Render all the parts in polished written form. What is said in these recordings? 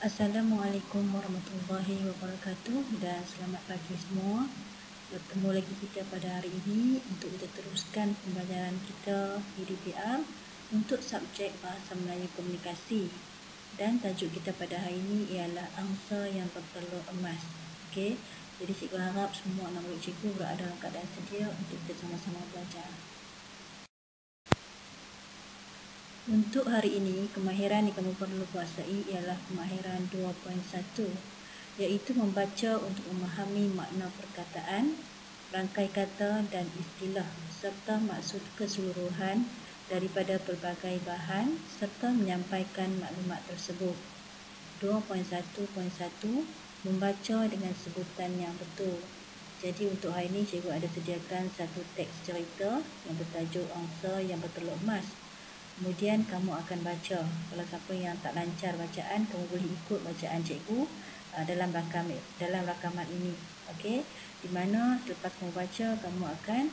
Assalamualaikum warahmatullahi wabarakatuh dan selamat pagi semua. Bertemu lagi kita pada hari ini untuk kita teruskan pembelajaran kita PDPR untuk subjek Bahasa Melayu Komunikasi. Dan tajuk kita pada hari ini ialah angsa yang bertelur emas. Okey, jadi cikgu harap semua anak murid cikgu berada dalam keadaan sedia untuk kita sama-sama belajar. Untuk hari ini, kemahiran yang kamu perlu kuasai ialah kemahiran 2.1, iaitu membaca untuk memahami makna perkataan, rangkai kata dan istilah serta maksud keseluruhan daripada pelbagai bahan serta menyampaikan maklumat tersebut. 2.1.1 membaca dengan sebutan yang betul. Jadi untuk hari ini cikgu ada sediakan satu teks cerita yang bertajuk Angsa yang Bertelur Emas. Kemudian kamu akan baca. Kalau siapa yang tak lancar bacaan, kamu boleh ikut bacaan cikgu dalam rakaman ini. Okey, di mana selepas kamu baca, kamu akan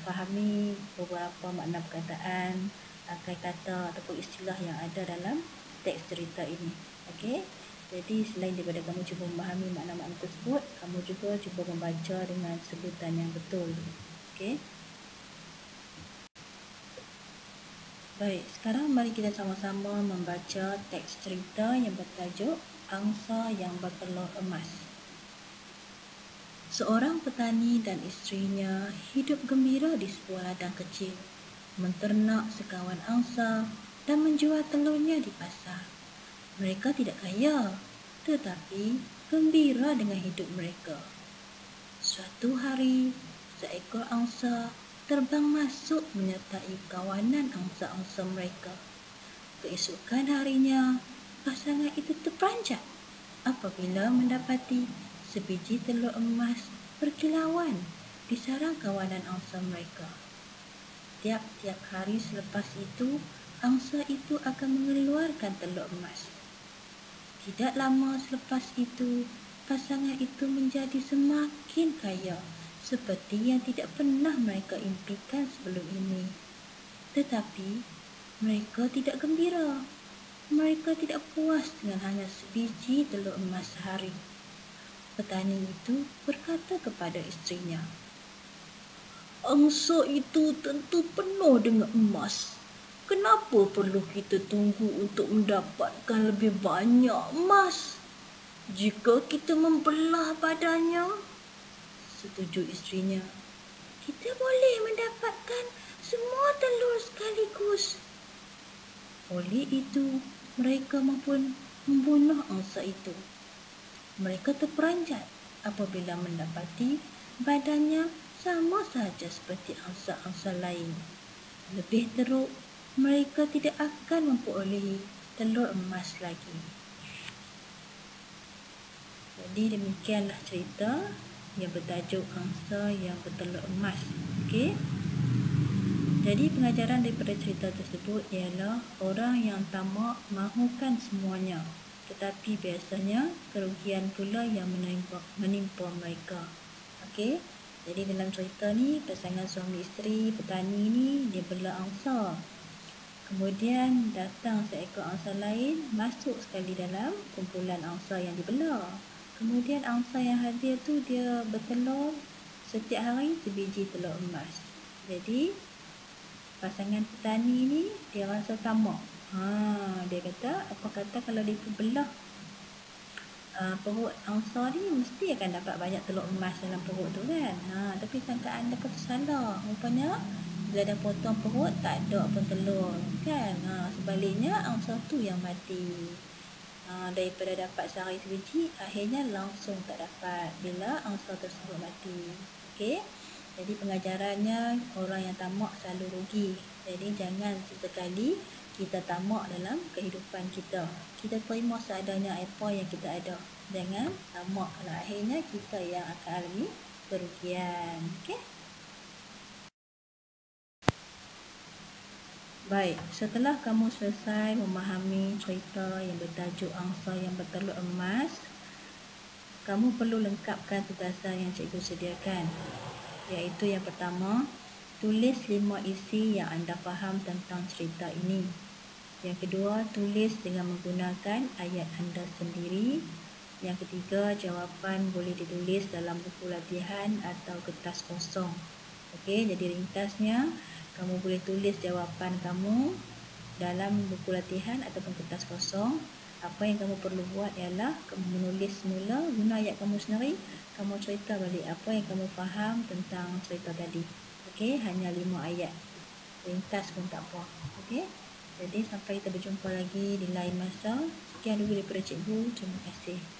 fahami beberapa makna perkataan, rangkai kata ataupun istilah yang ada dalam teks cerita ini. Okey, jadi selain daripada kamu cuba memahami makna-makna tersebut, kamu juga cuba membaca dengan sebutan yang betul. Okey. Baik, sekarang mari kita sama-sama membaca teks cerita yang bertajuk Angsa yang Bertelur Emas. Seorang petani dan isterinya hidup gembira di sebuah ladang kecil, menternak sekawan angsa dan menjual telurnya di pasar. Mereka tidak kaya, tetapi gembira dengan hidup mereka. Suatu hari, seekor angsa terbang masuk menyertai kawanan angsa-angsa mereka. Keesokan harinya, pasangan itu terperanjat apabila mendapati sebiji telur emas berkilauan di sarang kawanan angsa mereka. Tiap-tiap hari selepas itu, angsa itu akan mengeluarkan telur emas. Tidak lama selepas itu, pasangan itu menjadi semakin kaya, seperti yang tidak pernah mereka impikan sebelum ini. Tetapi, mereka tidak gembira. Mereka tidak puas dengan hanya sebiji telur emas sehari. Petani itu berkata kepada isterinya, "Angsa itu tentu penuh dengan emas. Kenapa perlu kita tunggu untuk mendapatkan lebih banyak emas? Jika kita membelah badannya," setuju isterinya, "kita boleh mendapatkan semua telur sekaligus." Oleh itu, mereka pun membunuh angsa itu. Mereka terperanjat apabila mendapati badannya sama saja seperti angsa-angsa lain. Lebih teruk, mereka tidak akan memperolehi telur emas lagi. Jadi demikianlah cerita yang bertajuk Angsa yang Bertelur Emas. Okey. Jadi pengajaran daripada cerita tersebut ialah orang yang tamak mahukan semuanya, tetapi biasanya kerugian pula yang menimpa mereka. Okey. Jadi dalam cerita ni, pasangan suami isteri petani ni dia bela angsa. Kemudian datang seekor angsa lain masuk sekali dalam kumpulan angsa yang dibela. Kemudian angsa yang hadir tu dia bertelur setiap hari sebiji telur emas. Jadi pasangan petani ni dia rasa tamak. Dia kata, apa kata kalau dia belah perut angsa ni mesti akan dapat banyak telur emas dalam perut tu kan. Tapi sangkaan dia kata salah. Rupanya bila dah potong perut tak ada apa telur kan. Sebaliknya angsa tu yang mati. Daripada dapat sehari sebiji, akhirnya langsung tak dapat bila angsa tersebut mati. Okey. Jadi pengajarannya, orang yang tamak selalu rugi. Jadi jangan sesekali kita tamak dalam kehidupan kita. Kita terima seadanya apa yang kita ada. Jangan tamak, kalau akhirnya kita yang akan alami kerugian. Okey. Baik, setelah kamu selesai memahami cerita yang bertajuk Angsa yang Bertelur Emas, kamu perlu lengkapkan tugasan yang cikgu sediakan. Iaitu yang pertama, tulis 5 isi yang anda faham tentang cerita ini. Yang kedua, tulis dengan menggunakan ayat anda sendiri. Yang ketiga, jawapan boleh ditulis dalam buku latihan atau kertas kosong. Okey, jadi ringkasnya, kamu boleh tulis jawapan kamu dalam buku latihan ataupun kertas kosong. Apa yang kamu perlu buat ialah kamu menulis semula, guna ayat kamu sendiri, kamu cerita balik apa yang kamu faham tentang cerita tadi. Okey, hanya 5 ayat. Ringkas pun tak apa. Okey. Jadi sampai kita berjumpa lagi di lain masa. Sekian dulu daripada cikgu. Terima kasih.